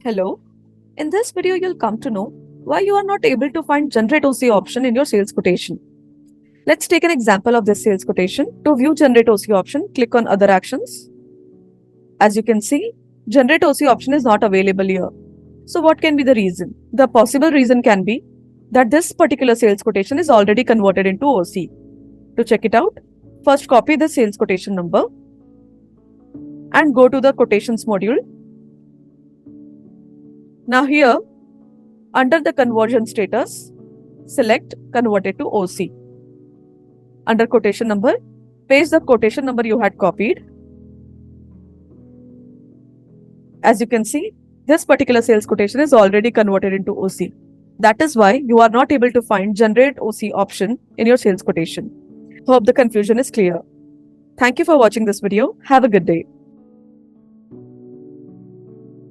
Hello. In this video, you'll come to know why you are not able to find Generate OC option in your sales quotation. Let's take an example of this sales quotation. To view Generate OC option, click on Other Actions. As you can see, Generate OC option is not available here. So what can be the reason? The possible reason can be that this particular sales quotation is already converted into OC. To check it out, first copy the sales quotation number and go to the Quotations module. Now here, under the conversion status, select Converted to OC. Under quotation number, paste the quotation number you had copied. As you can see, this particular sales quotation is already converted into OC. That is why you are not able to find Generate OC option in your sales quotation. Hope the confusion is clear. Thank you for watching this video. Have a good day.